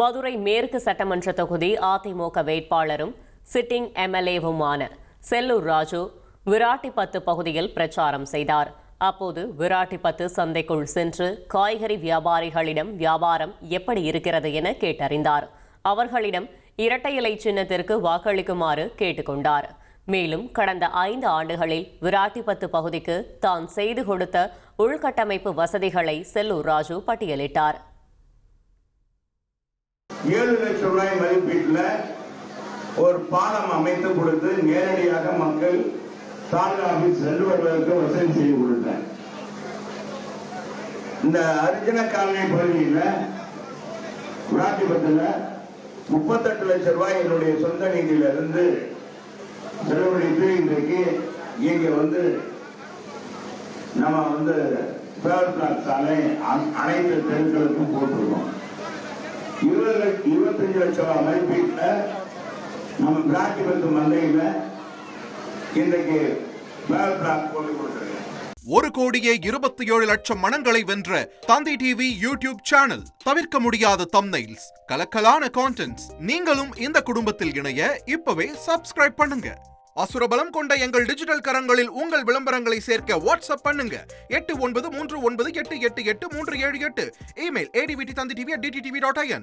மதுரை மேற்கு சட்டமன்ற தொகுதி அதிமுக வேட்பாளரும் சிட்டிங் எம்எல்ஏவுமான செல்லூர் ராஜு விராட்டிப்பத்து பகுதியில் பிரச்சாரம் செய்தார். அப்போது விராட்டிப்பத்து சந்தைக்குள் சென்று காய்கறி வியாபாரிகளிடம் வியாபாரம் எப்படி இருக்கிறது என கேட்டறிந்தார். அவர்களிடம் இரட்டை இலை சின்னத்திற்கு வாக்களிக்குமாறு கேட்டுக்கொண்டார். மேலும் கடந்த 5 ஆண்டுகளில் விராட்டிப்பத்து பகுதிக்கு தான் செய்து கொடுத்த உள்கட்டமைப்பு வசதிகளை செல்லூர் ராஜு பட்டியலிட்டார். 7 லட்சம் ரூபாய் மதிப்பீட்டில் ஒரு பாலம் அமைத்து கொடுத்து நேரடியாக மக்கள் தாலுகா ஆபீஸ் சென்று வருவதற்கு வசதி செய்து கொடுத்தேன். இந்த அர்ஜுன காலனி பகுதியில் விராட்டிப்பத்தில் 38 லட்சம் ரூபாய் என்னுடைய சொந்த நிதியிலிருந்து செலவழித்து இன்றைக்கு இங்கே நம்ம பேவர் பிளாக் சாலை அனைத்து தெருக்களுக்கும் போட்டிருக்கோம். 25 லட்சம் ரூபாய் மதிப்பீட்டில் நம்ம விராட்டிப்பத்து மந்தையில் இன்றைக்கு பேவர் பிளாக் போட்டு கொடுத்துருக்கேன். 1,27,00,000 மனங்களை வென்ற தந்தி டிவி யூடியூப் சேனல். தவிர்க்க முடியாத தம்ப்நெயில்ஸ், கலக்கலான கான்டென்ட்ஸ். நீங்களும் இந்த குடும்பத்தில் இணைய இப்பவே சப்ஸ்கிரைப் பண்ணுங்க. அசுரபலம் கொண்ட எங்கள் டிஜிட்டல் கரங்களில் உங்கள் விளம்பரங்களை சேர்க்க வாட்ஸ்அப் பண்ணுங்க. 8939888378. Email advtthanditv@dttv.in.